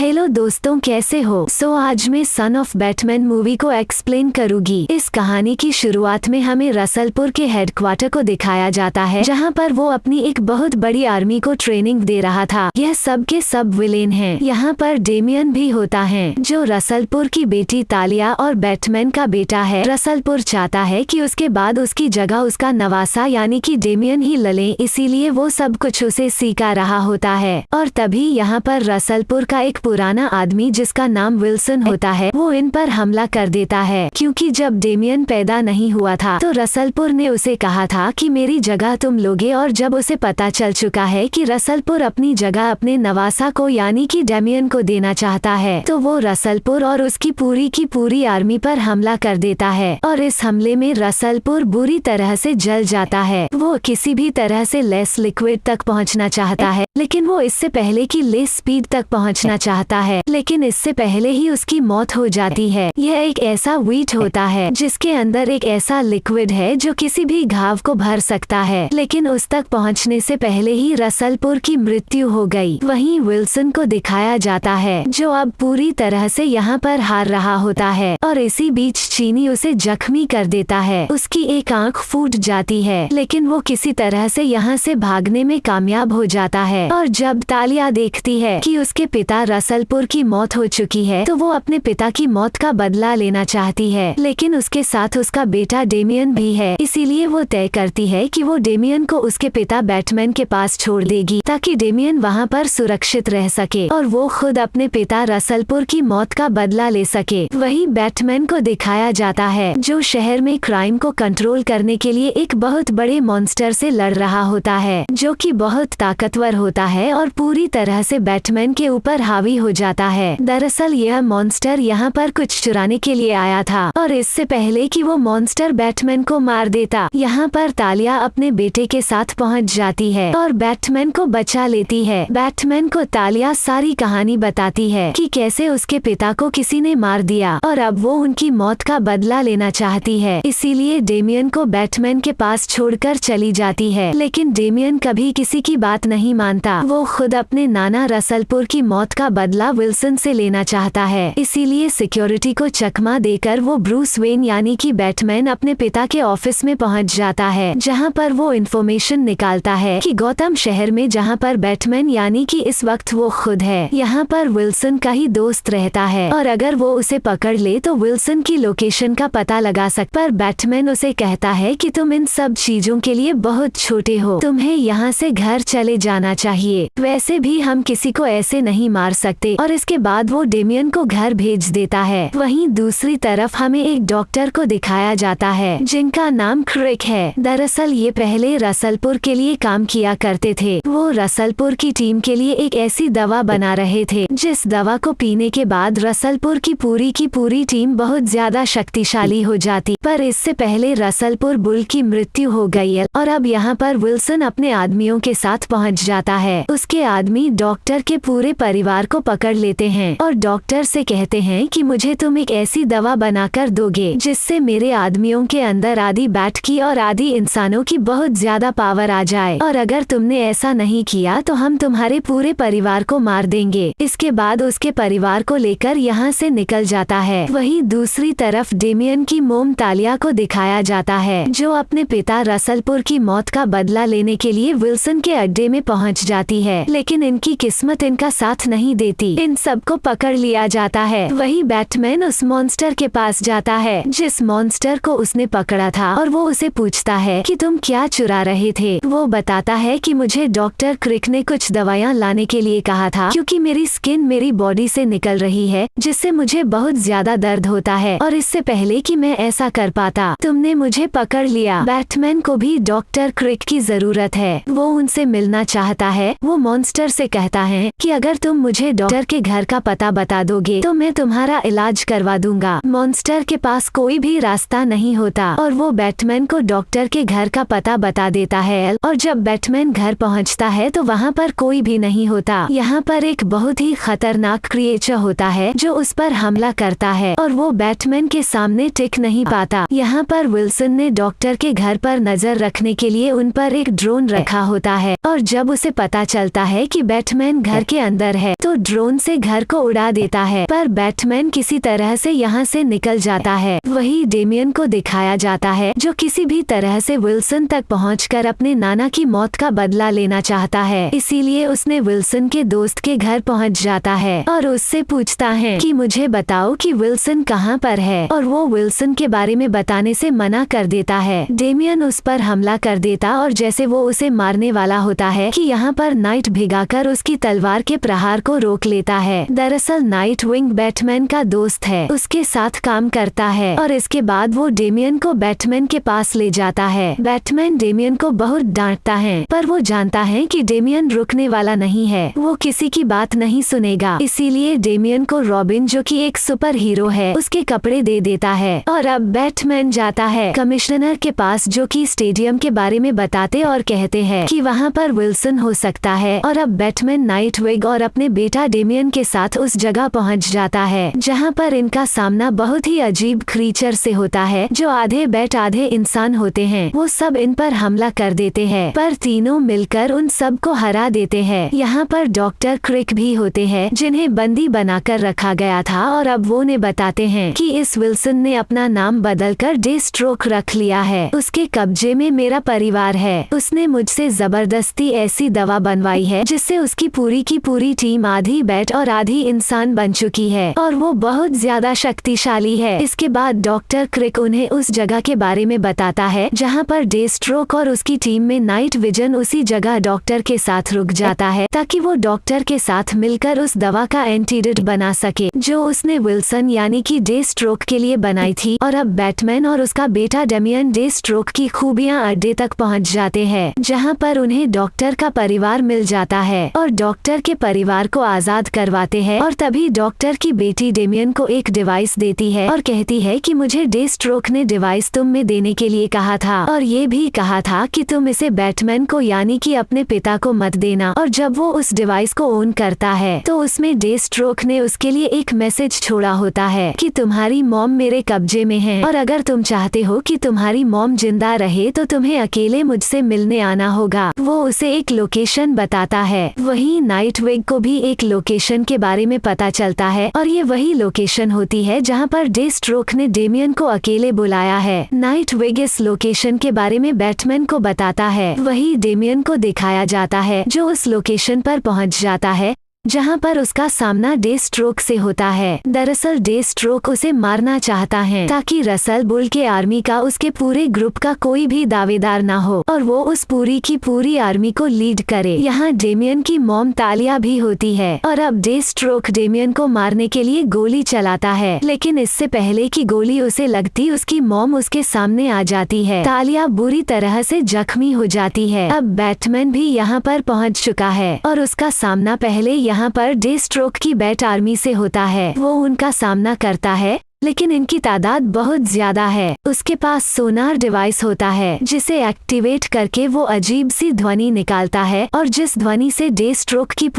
Hello दोस्तों, कैसे हो? आज मैं सन ऑफ बैटमैन मूवी को एक्सप्लेन करूंगी। इस कहानी की शुरुआत में हमें रसलपुर के हेडक्वार्टर को दिखाया जाता है, जहां पर वो अपनी एक बहुत बड़ी आर्मी को ट्रेनिंग दे रहा था। यह सब के सब विलेन हैं। यहाँ पर डेमियन भी होता है, जो रसलपुर की बेटी तालिया और बैटमैन का बेटा है। रसलपुर चाहता है कि उसके बाद उसकी जगह उसका नवासा यानी कि डेमियन ही ले ले, इसीलिए वो सब कुछ उसे सिखा रहा होता है। और तभी यहाँ पर रसलपुर का एक पुराना आदमी जिसका नाम विल्सन होता है, वो इन पर हमला कर देता है, क्योंकि जब डेमियन पैदा नहीं हुआ था तो रसलपुर ने उसे कहा था कि मेरी जगह तुम लोगे। और जब उसे पता चल चुका है कि रसलपुर अपनी जगह अपने नवासा को यानी कि डेमियन को देना चाहता है, तो वो रसलपुर और उसकी पूरी की पूरी आर्मी पर हमला कर देता है। और इस हमले में रसलपुर बुरी तरह से जल जाता है। वो किसी भी तरह से लेस लिक्विड तक पहुंचना चाहता है, लेकिन वो इससे पहले कि लेस स्पीड तक पहुंचना चाहता है, लेकिन इससे पहले ही उसकी मौत हो जाती है। यह एक ऐसा वीट होता है जिसके अंदर एक ऐसा लिक्विड है जो किसी भी घाव को भर सकता है, लेकिन उस तक पहुंचने से पहले ही रसलपुर की मृत्यु हो गई। वहीं विल्सन को दिखाया जाता है, जो अब पूरी तरह से यहाँ पर हार रहा होता है। और इसी बीच चीनी उसे जख्मी कर देता है, उसकी एक आंख फूट जाती है, लेकिन वो किसी तरह से यहाँ से भागने में कामयाब हो जाता है। और जब तालिया देखती है कि उसके पिता रसलपुर की मौत हो चुकी है, तो वो अपने पिता की मौत का बदला लेना चाहती है, लेकिन उसके साथ उसका बेटा डेमियन भी है। इसीलिए वो तय करती है कि वो डेमियन को उसके पिता बैटमैन के पास छोड़ देगी, ताकि डेमियन वहाँ पर सुरक्षित रह सके और वो खुद अपने पिता रसलपुर की मौत का बदला ले सके। वही बैटमैन को दिखाया जाता है, जो शहर में क्राइम को कंट्रोल करने के लिए एक बहुत बड़े मॉन्स्टर से लड़ रहा होता है, जो कि बहुत ताकतवर होता है और पूरी तरह से बैटमैन के ऊपर हावी हो जाता है। दरअसल यह मॉन्स्टर यहाँ पर कुछ चुराने के लिए आया था, और इससे पहले कि वो मॉन्स्टर बैटमैन को मार देता, यहाँ पर तालिया अपने बेटे के साथ पहुँच जाती है और बैटमैन को बचा लेती है। बैटमैन को तालिया सारी कहानी बताती है कि कैसे उसके पिता को किसी ने मार दिया और अब वो उनकी मौत का बदला लेना चाहती है। इसीलिए डेमियन को बैटमैन के पास छोड़कर चली जाती है, लेकिन डेमियन कभी किसी की बात नहीं मानता। वो खुद अपने नाना रसलपुर की मौत का बदला विल्सन से लेना चाहता है। इसीलिए सिक्योरिटी को चकमा देकर वो ब्रूस वेन यानी कि बैटमैन अपने पिता के ऑफिस में पहुंच जाता है, जहां पर वो इन्फॉर्मेशन निकालता है कि गौतम शहर में जहां पर बैटमैन यानी कि इस वक्त वो खुद है, यहाँ पर विल्सन का ही दोस्त रहता है, और अगर वो उसे पकड़ ले तो विल्सन की लोकेशन का पता लगा सकता। पर बैटमैन उसे कहता है कि तुम इन सब चीजों के लिए बहुत छोटे हो, तुम्हें यहाँ से घर चले जाना चाहिए। वैसे भी हम किसी को ऐसे नहीं मार सकते। और इसके बाद वो डेमियन को घर भेज देता है। वहीं दूसरी तरफ हमें एक डॉक्टर को दिखाया जाता है, जिनका नाम क्रिक है। दरअसल ये पहले रसलपुर के लिए काम किया करते थे। वो रसलपुर की टीम के लिए एक ऐसी दवा बना रहे थे, जिस दवा को पीने के बाद रसलपुर की पूरी टीम बहुत ज्यादा शक्तिशाली हो जाती। पर इससे पहले रसलपुर बुल की मृत्यु हो गई है, और अब यहाँ पर विल्सन अपने आदमियों के साथ पहुँच जाता है। उसके आदमी डॉक्टर के पूरे परिवार को पकड़ लेते हैं और डॉक्टर से कहते हैं कि मुझे तुम एक ऐसी दवा बनाकर दोगे जिससे मेरे आदमियों के अंदर आधी बैट की और आधी इंसानों की बहुत ज्यादा पावर आ जाए, और अगर तुमने ऐसा नहीं किया तो हम तुम्हारे पूरे परिवार को मार देंगे। इसके बाद उसके परिवार को लेकर यहाँ से निकल जाता है। वहीं दूसरी तरफ डेमियन की मोम तालिया को दिखाया जाता है, जो अपने पिता रसलपुर की मौत का बदला लेने के लिए विल्सन के अड्डे में पहुँच जाती है, लेकिन इनकी किस्मत इनका साथ नहीं देती। इन सबको पकड़ लिया जाता है। वही बैटमैन उस मॉन्स्टर के पास जाता है, जिस मॉन्स्टर को उसने पकड़ा था, और वो उसे पूछता है कि तुम क्या चुरा रहे थे। वो बताता है कि मुझे डॉक्टर क्रिक ने कुछ दवाइयाँ लाने के लिए कहा था, क्योंकि मेरी स्किन मेरी बॉडी से निकल रही है, जिससे मुझे बहुत ज्यादा दर्द होता है, और इससे पहले कि मैं ऐसा कर पाता तुमने मुझे पकड़ लिया। बैटमैन को भी डॉक्टर क्रिक की जरूरत है। वो उनसे मिलना चाहता है। वो मॉन्स्टर से कहता है कि अगर तुम मुझे डॉक्टर के घर का पता बता दोगे तो मैं तुम्हारा इलाज करवा दूंगा। मॉन्स्टर के पास कोई भी रास्ता नहीं होता, और वो बैटमैन को डॉक्टर के घर का पता बता देता है। और जब बैटमैन घर पहुंचता है तो वहाँ पर कोई भी नहीं होता। यहाँ पर एक बहुत ही खतरनाक क्रिएचर होता है जो उस पर हमला करता है, और वो बैटमैन के सामने टिक नहीं पाता। यहाँ पर विल्सन ने डॉक्टर के घर पर नजर रखने के लिए उन पर एक ड्रोन रखा होता है, और जब उसे पता चलता है कि बैटमैन घर के अंदर है तो ड्रोन से घर को उड़ा देता है, पर बैटमैन किसी तरह से यहाँ से निकल जाता है। वही डेमियन को दिखाया जाता है जो किसी भी तरह से विल्सन तक पहुंचकर अपने नाना की मौत का बदला लेना चाहता है। इसीलिए उसने विल्सन के दोस्त के घर पहुंच जाता है और उससे पूछता है कि मुझे बताओ कि विल्सन कहाँ पर है, और वो विल्सन के बारे में बताने से मना कर देता है। डेमियन उस पर हमला कर देता और जैसे वो उसे मारने वाला होता है कि यहाँ पर नाइट भिगाकर उसकी तलवार के प्रहार को रोक लेता है। दरअसल नाइट विंग बैटमैन का दोस्त है, उसके साथ काम करता है और इसके बाद वो डेमियन को बैटमैन के पास ले जाता है। बैटमैन डेमियन को बहुत डांटता है, पर वो जानता है कि डेमियन रुकने वाला नहीं है, वो किसी की बात नहीं सुनेगा। इसीलिए डेमियन को रॉबिन जो कि एक सुपर हीरो है उसके कपड़े दे देता है और अब बैटमैन जाता है कमिश्नर के पास जो कि स्टेडियम के बारे में बताते और कहते हैं कि वहाँ पर विल्सन हो सकता है। और अब बैटमैन नाइटविग और अपने बेटा डेमियन के साथ उस जगह पहुँच जाता है जहाँ पर इनका सामना बहुत ही अजीब क्रीचर से होता है जो आधे बैट आधे इंसान होते हैं। वो सब इन पर हमला कर देते हैं, पर तीनों मिलकर उन सब को हरा देते हैं। यहाँ पर डॉक्टर क्रिक भी होते हैं जिन्हें बंदी बनाकर रखा गया था और अब वो ने बताते हैं कि इस विल्सन ने अपना नाम बदलकर डे स्ट्रोक रख लिया है। उसके कब्जे में मेरा परिवार है। उसने मुझसे जबरदस्ती ऐसी दवा बनवाई है जिससे उसकी पूरी की पूरी टीम आधी बैट और आधी इंसान बन चुकी है और वो बहुत ज्यादा शक्तिशाली है। इसके बाद डॉक्टर क्रिक उन्हें उस जगह के बारे में बताता है जहाँ पर डे स्ट्रोक और उसकी टीम में नाइट विजन उसी जगह डॉक्टर के साथ रुक जाता है ताकि वो डॉक्टर के साथ मिलकर उस दवा का एंटीडोट बना सके जो उसने विल्सन यानी कि डे स्ट्रोक के लिए बनाई थी। और अब बैटमैन और उसका बेटा डेमियन डे स्ट्रोक की खूबियां अड्डे तक पहुंच जाते हैं जहां पर उन्हें डॉक्टर का परिवार मिल जाता है और डॉक्टर के परिवार को आजाद करवाते हैं। और तभी डॉक्टर की बेटी डेमियन को एक डिवाइस देती है और कहती है कि मुझे डे स्ट्रोक ने डिवाइस तुम में देने के लिए कहा था और ये भी कहा था कि तुम इसे बैटमैन को यानी कि अपने पिता को मत देना। और जब वो उस डिवाइस को ऑन करता है तो उसमें डे स्ट्रोक ने उसके लिए एक मैसेज छोड़ा होता है कि तुम्हारी मॉम मेरे कब्जे में है और अगर तुम चाहते हो कि तुम्हारी मॉम जिंदा रहे तो तुम्हें अकेले मुझसे मिलने आना होगा। वो उसे एक लोकेशन बताता है। वहीं नाइटविग को भी एक लोकेशन के बारे में पता चलता है और ये वही लोकेशन होती है जहाँ पर डे स्ट्रोक ने डेमियन को अकेले बुलाया है। नाइटविग इस लोकेशन के बारे में बैटमैन को बताता है। वही डेमियन को दिखाया जाता है जो उस लोकेशन पर पहुँच जाता है जहाँ पर उसका सामना डे स्ट्रोक से होता है। दरअसल डे स्ट्रोक उसे मारना चाहता है ताकि रसल बुल के आर्मी का उसके पूरे ग्रुप का कोई भी दावेदार ना हो और वो उस पूरी की पूरी आर्मी को लीड करे। यहाँ डेमियन की मॉम तालिया भी होती है और अब डे स्ट्रोक डेमियन को मारने के लिए गोली चलाता है, लेकिन इससे पहले कि गोली उसे लगती उसकी मॉम उसके सामने आ जाती है। तालिया बुरी तरह से जख्मी हो जाती है। अब बैटमैन भी यहाँ पर पहुँच चुका है और उसका सामना पहले यहाँ पर डे स्ट्रोक की बैट आर्मी से होता है। वो उनका सामना करता है लेकिन इनकी तादाद बहुत ज्यादा है। उसके पास सोनार डिवाइस होता है जिसे एक्टिवेट करके वो अजीब सी ध्वनि निकालता है और जिस ध्वनि से डे स्ट्रोक की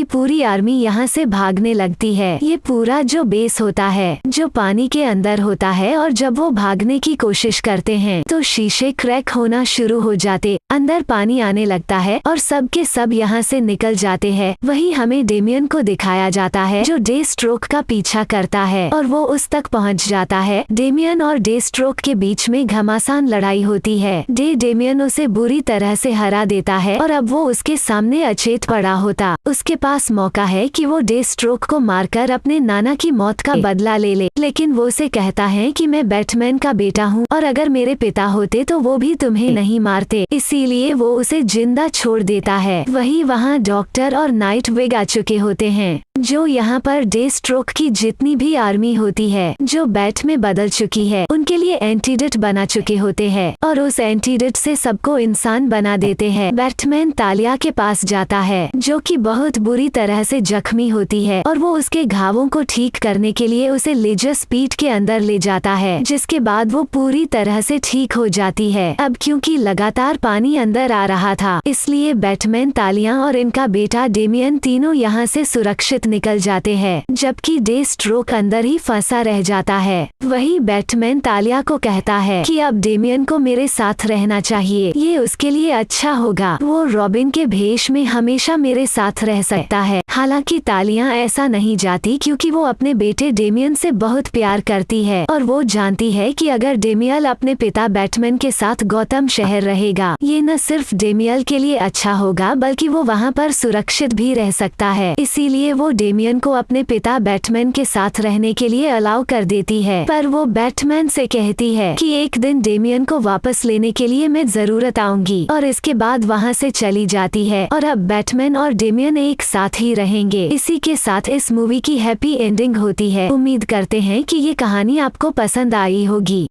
पूरी आर्मी यहाँ से भागने लगती है। ये पूरा जो बेस होता है जो पानी के अंदर होता है और जब वो भागने की कोशिश करते हैं तो शीशे क्रैक होना शुरू हो जाते, अंदर पानी आने लगता है और सब के सब यहाँ से निकल जाते हैं। वही हमें डेमियन को दिखाया जाता है जो डे स्ट्रोक का पीछा करता है और वो उस तक पहुंच जाता है। डेमियन और डे स्ट्रोक के बीच में घमासान लड़ाई होती है। डेमियन उसे बुरी तरह से हरा देता है और अब वो उसके सामने अचेत पड़ा होता। उसके पास मौका है कि वो डे स्ट्रोक को मारकर अपने नाना की मौत का बदला ले ले, लेकिन वो उसे कहता है कि मैं बैटमैन का बेटा हूँ और अगर मेरे पिता होते तो वो भी तुम्हें नहीं मारते, इसीलिए वो उसे जिंदा छोड़ देता है। वही वहाँ डॉक्टर और नाइटविग आ चुके होते हैं जो यहाँ पर डे स्ट्रोक की जितनी भी आर्मी होती है जो बैट में बदल चुकी है उनके लिए एंटीडोट बना चुके होते हैं और उस एंटीडोट से सबको इंसान बना देते हैं। बैटमैन तालिया के पास जाता है जो कि बहुत बुरी तरह से जख्मी होती है और वो उसके घावों को ठीक करने के लिए उसे लेजर स्पीड के अंदर ले जाता है, जिसके बाद वो पूरी तरह से ठीक हो जाती है। अब क्योंकि लगातार पानी अंदर आ रहा था इसलिए बैटमैन, तालिया और इनका बेटा डेमियन तीनों यहाँ से सुरक्षित निकल जाते हैं, जबकि डे स्ट्रोक अंदर ही फंसा रह जाता है। वही बैटमैन तालिया को कहता है कि अब डेमियन को मेरे साथ रहना चाहिए, ये उसके लिए अच्छा होगा, वो रॉबिन के भेष में हमेशा मेरे साथ रह सकता है। हालांकि तालिया ऐसा नहीं चाहती क्योंकि वो अपने बेटे डेमियन से बहुत प्यार करती है और वो जानती है कि अगर डेमियल अपने पिता बैटमैन के साथ गौतम शहर रहेगा, ये न सिर्फ डेमियल के लिए अच्छा होगा बल्कि वो वहाँ पर सुरक्षित भी रह सकता है। इसीलिए वो डेमियन को अपने पिता बैटमैन के साथ रहने के लिए अलाउ कर देती है, पर वो बैटमैन से कहती है कि एक दिन डेमियन को वापस लेने के लिए मैं जरूरत आऊंगी, और इसके बाद वहाँ से चली जाती है और अब बैटमैन और डेमियन एक साथ ही रहेंगे। इसी के साथ इस मूवी की हैप्पी एंडिंग होती है। उम्मीद करते हैं कि ये कहानी आपको पसंद आई होगी।